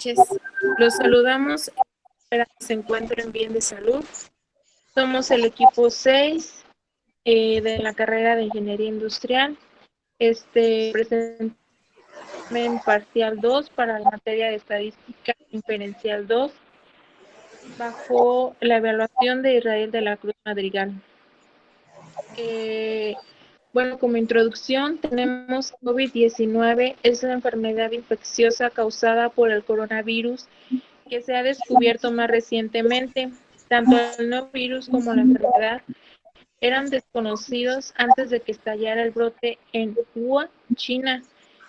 noches. Los saludamos, espero que se encuentren bien de salud. Somos el equipo 6 de la carrera de Ingeniería Industrial. Presentamos en parcial 2 para la materia de Estadística Inferencial 2 bajo la evaluación de Israel de la Cruz Madrigal. Bueno, como introducción tenemos COVID-19, es la enfermedad infecciosa causada por el coronavirus que se ha descubierto más recientemente. Tanto el nuevo virus como la enfermedad eran desconocidos antes de que estallara el brote en Wuhan, China,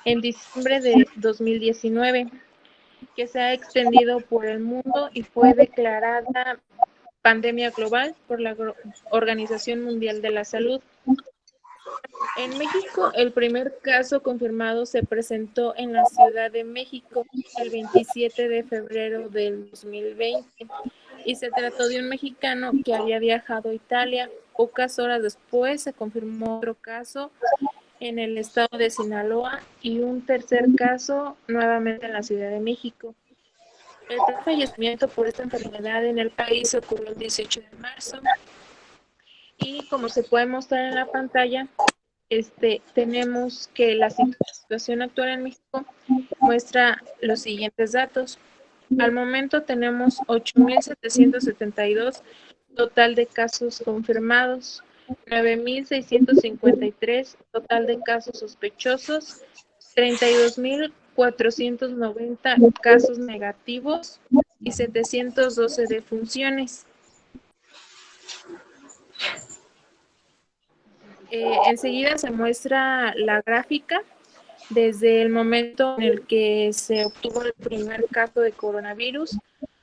en diciembre de 2019, que se ha extendido por el mundo y fue declarada pandemia global por la Organización Mundial de la Salud. En México, el primer caso confirmado se presentó en la Ciudad de México el 27 de febrero del 2020 y se trató de un mexicano que había viajado a Italia. Pocas horas después se confirmó otro caso en el estado de Sinaloa y un tercer caso nuevamente en la Ciudad de México. El primer fallecimiento por esta enfermedad en el país ocurrió el 18 de marzo y como se puede mostrar en la pantalla, tenemos que la situación actual en México muestra los siguientes datos. Al momento tenemos 8.772 total de casos confirmados, 9.653 total de casos sospechosos, 32.490 casos negativos y 712 defunciones. Enseguida se muestra la gráfica desde el momento en el que se obtuvo el primer caso de coronavirus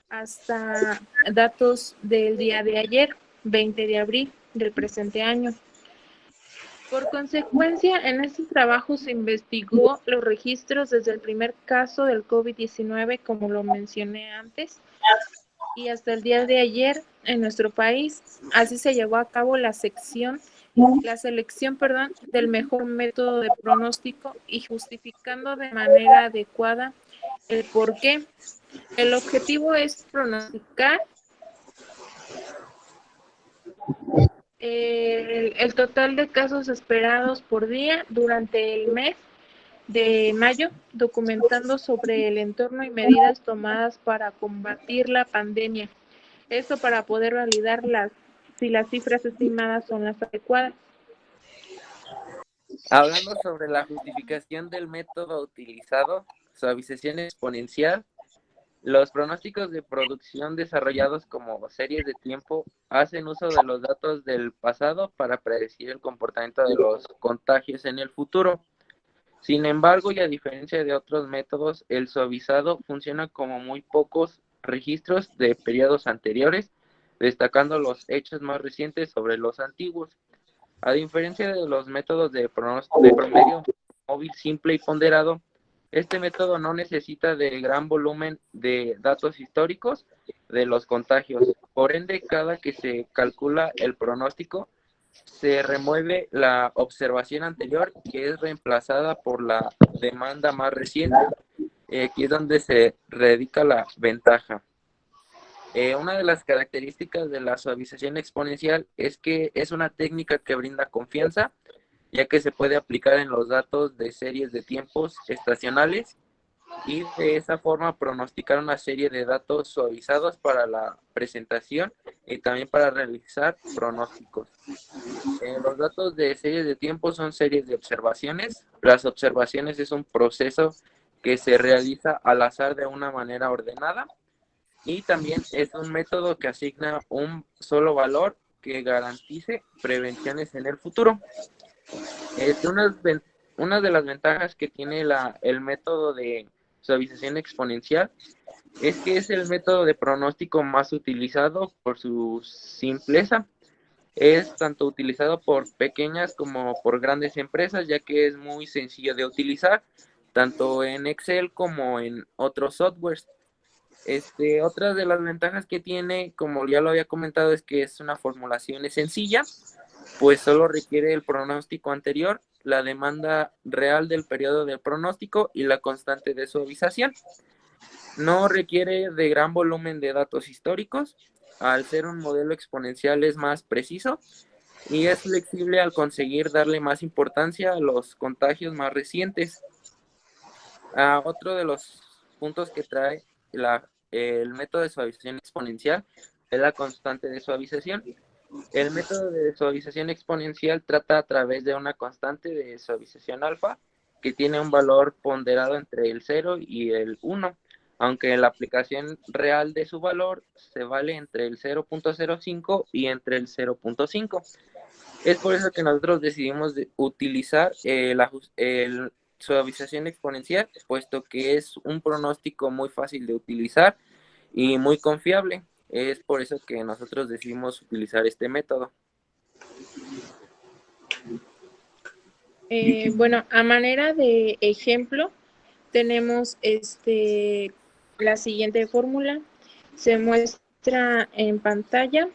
hasta datos del día de ayer, 20 de abril del presente año. Por consecuencia, en este trabajo se investigó los registros desde el primer caso del COVID-19, como lo mencioné antes, y hasta el día de ayer en nuestro país. Así se llevó a cabo la selección del mejor método de pronóstico y justificando de manera adecuada el por qué. El objetivo es pronosticar el total de casos esperados por día durante el mes de mayo, documentando sobre el entorno y medidas tomadas para combatir la pandemia. Esto para poder validar si las cifras estimadas son las adecuadas. Hablando sobre la justificación del método utilizado, suavización exponencial, los pronósticos de producción desarrollados como series de tiempo hacen uso de los datos del pasado para predecir el comportamiento de los contagios en el futuro. Sin embargo, y a diferencia de otros métodos, el suavizado funciona como muy pocos registros de periodos anteriores, destacando los hechos más recientes sobre los antiguos. A diferencia de los métodos de promedio móvil simple y ponderado, este método no necesita de gran volumen de datos históricos de los contagios. Por ende, cada que se calcula el pronóstico, se remueve la observación anterior, que es reemplazada por la demanda más reciente. Aquí es donde se radica la ventaja. Una de las características de la suavización exponencial es que es una técnica que brinda confianza, ya que se puede aplicar en los datos de series de tiempos estacionales y de esa forma pronosticar una serie de datos suavizados para la presentación y también para realizar pronósticos. Los datos de series de tiempo son series de observaciones. Las observaciones es un proceso que se realiza al azar de una manera ordenada. Y también es un método que asigna un solo valor que garantice prevenciones en el futuro. Una de las ventajas que tiene el método de suavización exponencial es que es el método de pronóstico más utilizado por su simpleza. Es tanto utilizado por pequeñas como por grandes empresas, ya que es muy sencillo de utilizar, tanto en Excel como en otros softwares. Otra de las ventajas que tiene, como ya lo había comentado, es que es una formulación sencilla, pues solo requiere el pronóstico anterior, la demanda real del periodo del pronóstico y la constante de suavización. No requiere de gran volumen de datos históricos. Al ser un modelo exponencial es más preciso y es flexible al conseguir darle más importancia a los contagios más recientes. Otro de los puntos que trae el método de suavización exponencial es la constante de suavización. El método de suavización exponencial trata a través de una constante de suavización alfa que tiene un valor ponderado entre el 0 y el 1, aunque la aplicación real de su valor se vale entre el 0.05 y entre el 0.5. Es por eso que nosotros decidimos utilizar el suavización exponencial, puesto que es un pronóstico muy fácil de utilizar y muy confiable. Es por eso que nosotros decidimos utilizar este método. Bueno, a manera de ejemplo, tenemos la siguiente fórmula. Se muestra en pantalla,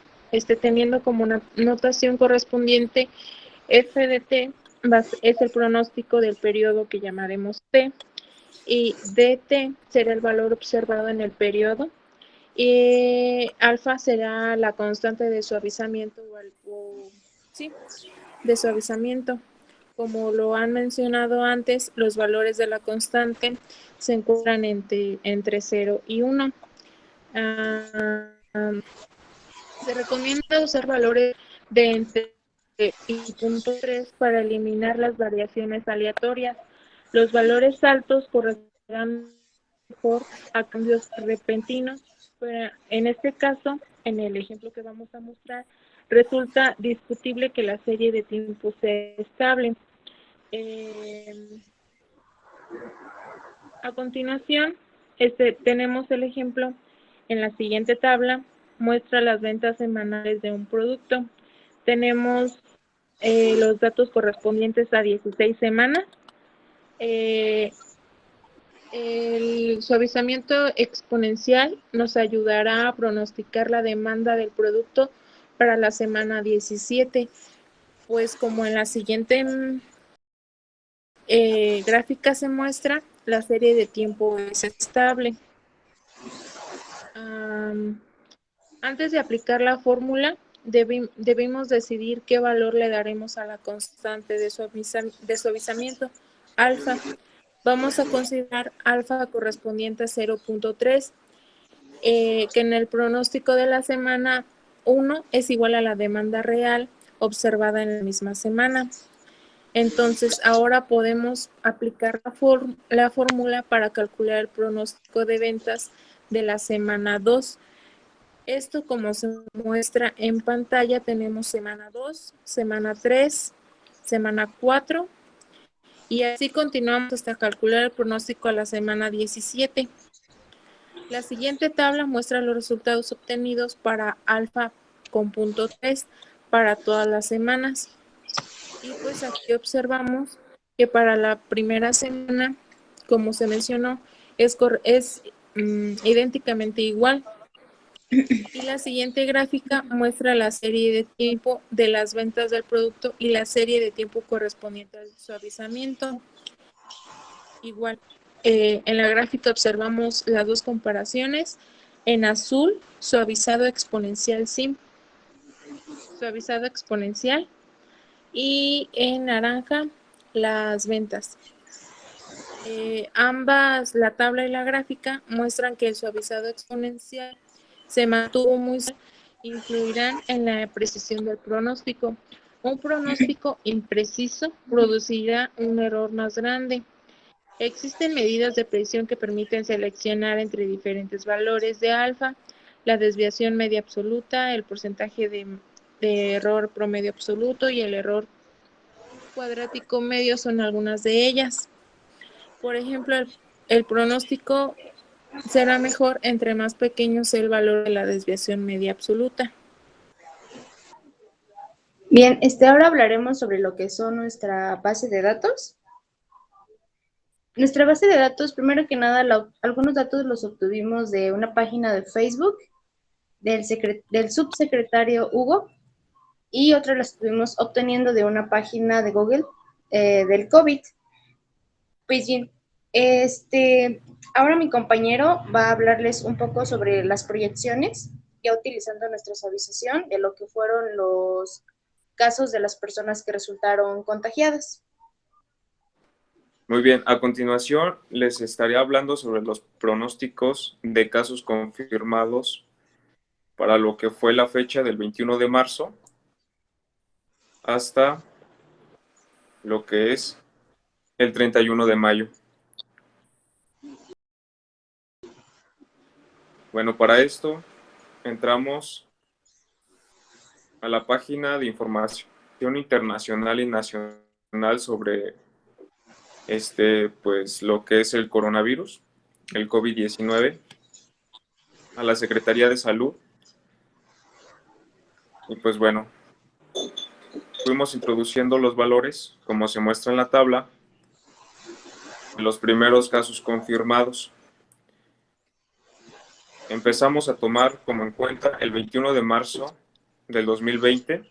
teniendo como una notación correspondiente f de t es el pronóstico del periodo que llamaremos t, y dt será el valor observado en el periodo, y alfa será la constante de suavizamiento de suavizamiento. Como lo han mencionado antes, los valores de la constante se encuentran entre 0 y 1. Se recomienda usar valores de entre y 0.3 para eliminar las variaciones aleatorias. Los valores altos corresponderán mejor a cambios repentinos, pero en este caso, en el ejemplo que vamos a mostrar, resulta discutible que la serie de tiempo sea estable. A continuación, tenemos el ejemplo en la siguiente tabla, muestra las ventas semanales de un producto. Tenemos los datos correspondientes a 16 semanas. El suavizamiento exponencial nos ayudará a pronosticar la demanda del producto para la semana 17, pues como en la siguiente gráfica se muestra, la serie de tiempo es estable. Antes de aplicar la fórmula, debimos decidir qué valor le daremos a la constante de suavizamiento, alfa. Vamos a considerar alfa correspondiente a 0.3, que en el pronóstico de la semana 1 es igual a la demanda real observada en la misma semana. Entonces, ahora podemos aplicar la fórmula para calcular el pronóstico de ventas de la semana 2. Esto, como se muestra en pantalla, tenemos semana 2, semana 3, semana 4, y así continuamos hasta calcular el pronóstico a la semana 17. La siguiente tabla muestra los resultados obtenidos para alfa con punto 3 para todas las semanas. Y pues aquí observamos que para la primera semana, como se mencionó, es idénticamente igual. Y la siguiente gráfica muestra la serie de tiempo de las ventas del producto y la serie de tiempo correspondiente al suavizamiento. Igual, en la gráfica observamos las dos comparaciones. En azul, suavizado exponencial SIM, suavizado exponencial, y en naranja, las ventas. Ambas, la tabla y la gráfica, muestran que el suavizado exponencial se mantuvo muy cerca, influirán en la precisión del pronóstico. Un pronóstico impreciso producirá un error más grande. Existen medidas de precisión que permiten seleccionar entre diferentes valores de alfa, la desviación media absoluta, el porcentaje de error promedio absoluto y el error cuadrático medio son algunas de ellas. Por ejemplo, el pronóstico será mejor entre más pequeño sea el valor de la desviación media absoluta. Bien, ahora hablaremos sobre lo que son nuestra base de datos. Nuestra base de datos, primero que nada, algunos datos los obtuvimos de una página de Facebook del subsecretario Hugo, y otros los estuvimos obteniendo de una página de Google del COVID. Pues bien, Ahora mi compañero va a hablarles un poco sobre las proyecciones, ya utilizando nuestra suavización de lo que fueron los casos de las personas que resultaron contagiadas. Muy bien, a continuación les estaré hablando sobre los pronósticos de casos confirmados para lo que fue la fecha del 21 de marzo hasta lo que es el 31 de mayo. Bueno, para esto entramos a la página de información internacional y nacional sobre pues lo que es el coronavirus, el COVID-19, a la Secretaría de Salud. Y pues bueno, fuimos introduciendo los valores, como se muestra en la tabla, de los primeros casos confirmados. Empezamos a tomar como en cuenta el 21 de marzo del 2020,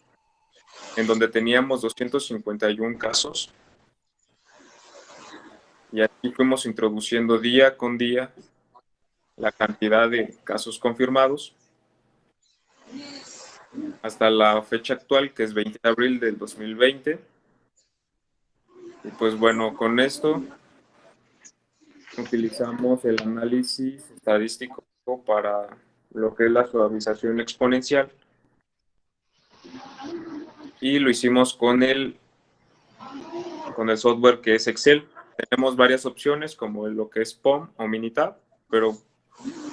en donde teníamos 251 casos. Y así fuimos introduciendo día con día la cantidad de casos confirmados hasta la fecha actual, que es 20 de abril del 2020. Y pues bueno, con esto utilizamos el análisis estadístico para lo que es la suavización exponencial y lo hicimos con el software que es Excel. Tenemos varias opciones como lo que es POM o Minitab, pero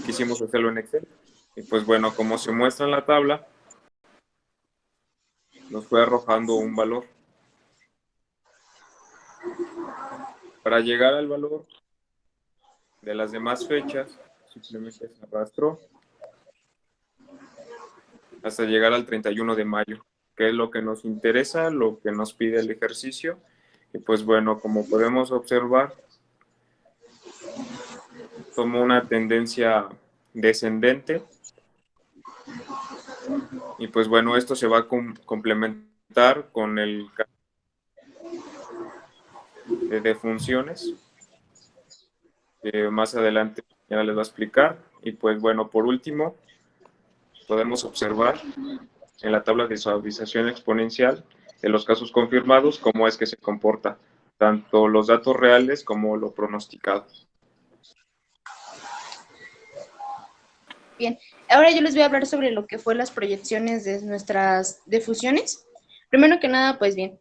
quisimos hacerlo en Excel. Y pues bueno, como se muestra en la tabla, nos fue arrojando un valor. Para llegar al valor de las demás fechas, simplemente se arrastró hasta llegar al 31 de mayo, que es lo que nos interesa, lo que nos pide el ejercicio. Y pues bueno, como podemos observar, tomó una tendencia descendente. Y pues bueno, esto se va a complementar con el de defunciones, que más adelante ya les va a explicar. Y pues bueno, por último, podemos observar en la tabla de suavización exponencial de los casos confirmados cómo es que se comporta tanto los datos reales como lo pronosticado. Bien, ahora yo les voy a hablar sobre lo que fue las proyecciones de nuestras difusiones. Primero que nada, pues bien,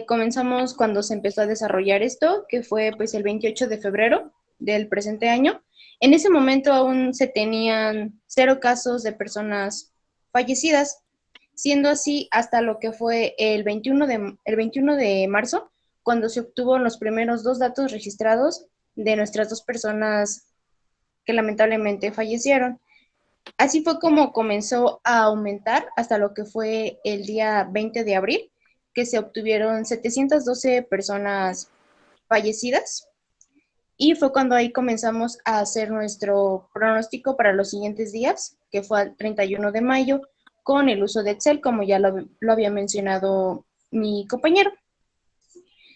comenzamos cuando se empezó a desarrollar esto, que fue pues el 28 de febrero del presente año. En ese momento aún se tenían 0 casos de personas fallecidas, siendo así hasta lo que fue el 21 de marzo, cuando se obtuvo los primeros 2 datos registrados de nuestras 2 personas que lamentablemente fallecieron. Así fue como comenzó a aumentar hasta lo que fue el día 20 de abril, que se obtuvieron 712 personas fallecidas. Y fue cuando ahí comenzamos a hacer nuestro pronóstico para los siguientes días, que fue el 31 de mayo, con el uso de Excel, como ya lo había mencionado mi compañero.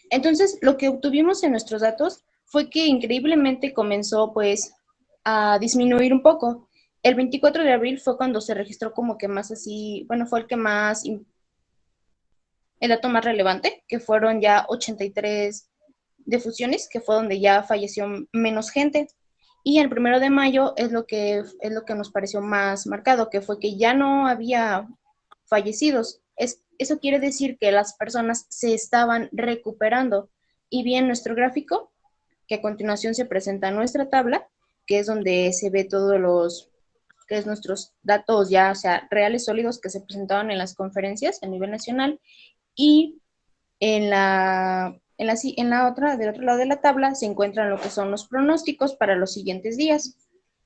Entonces, lo que obtuvimos en nuestros datos fue que increíblemente comenzó pues a disminuir un poco. El 24 de abril fue cuando se registró como que más así, bueno, fue el dato más relevante, que fueron ya 83 defunciones, que fue donde ya falleció menos gente. Y el 1 de mayo es lo que nos pareció más marcado, que fue que ya no había fallecidos. Eso quiere decir que las personas se estaban recuperando. Y bien, nuestro gráfico, que a continuación se presenta en nuestra tabla, que es donde se ve todos los, que es nuestros datos ya, o sea, reales sólidos que se presentaban en las conferencias a nivel nacional, y en la otra, del otro lado de la tabla, se encuentran lo que son los pronósticos para los siguientes días.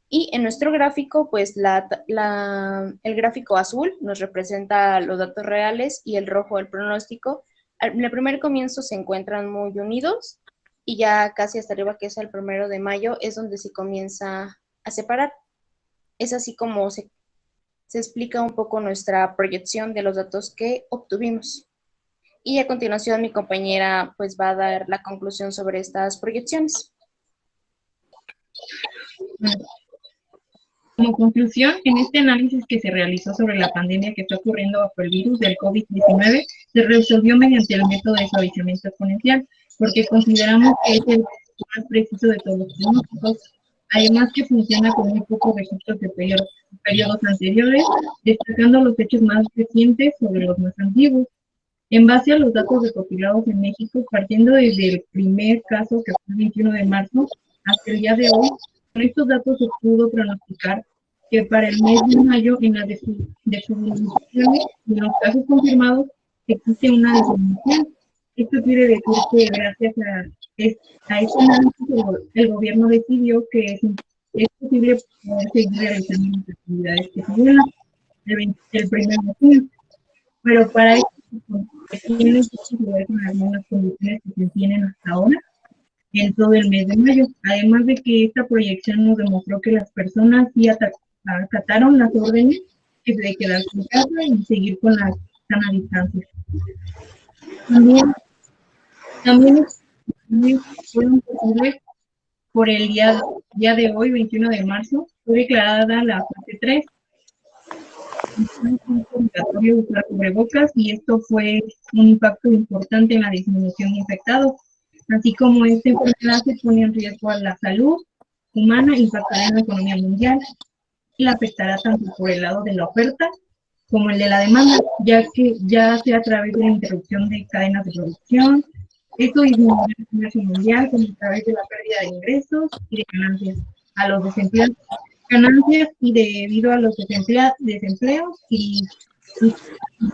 Y en nuestro gráfico, pues el gráfico azul nos representa los datos reales y el rojo el pronóstico. En el primer comienzo se encuentran muy unidos y ya casi hasta arriba, que es el 1 de mayo, es donde se comienza a separar. Es así como se explica un poco nuestra proyección de los datos que obtuvimos. Y a continuación mi compañera pues va a dar la conclusión sobre estas proyecciones. Como conclusión, en este análisis que se realizó sobre la pandemia que está ocurriendo bajo el virus del COVID-19, se resolvió mediante el método de suavizamiento exponencial, porque consideramos que es el más preciso de todos los pronósticos, además que funciona con muy pocos registros de periodos anteriores, destacando los hechos más recientes sobre los más antiguos. En base a los datos recopilados en México, partiendo desde el primer caso que fue el 21 de marzo hasta el día de hoy, con estos datos se pudo pronosticar que para el mes de mayo, en las distribuciones, en los casos confirmados, existe una disminución. Esto quiere decir que gracias a este análisis el gobierno decidió que es posible poder seguir realizando las actividades que se dieron el 1 de junio. Pero para esto tienen que ver con algunas condiciones que se tienen hasta ahora en todo el mes de mayo. Además de que esta proyección nos demostró que las personas sí acataron las órdenes de quedarse en casa y seguir con la sana distancia. También fueron posibles por el día de hoy, 21 de marzo, fue declarada la fase 3. Es obligatorio usar cubrebocas y esto fue un impacto importante en la disminución de infectados. Así como esta enfermedad se pone en riesgo a la salud humana, impactará en la economía mundial y la afectará tanto por el lado de la oferta como el de la demanda, ya sea a través de la interrupción de cadenas de producción. Esto disminuirá el comercio mundial como a través de la pérdida de ingresos y de ganancias a los desempleados. Ganancias y debido a los desempleos y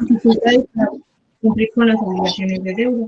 dificultades para cumplir con las obligaciones de deuda.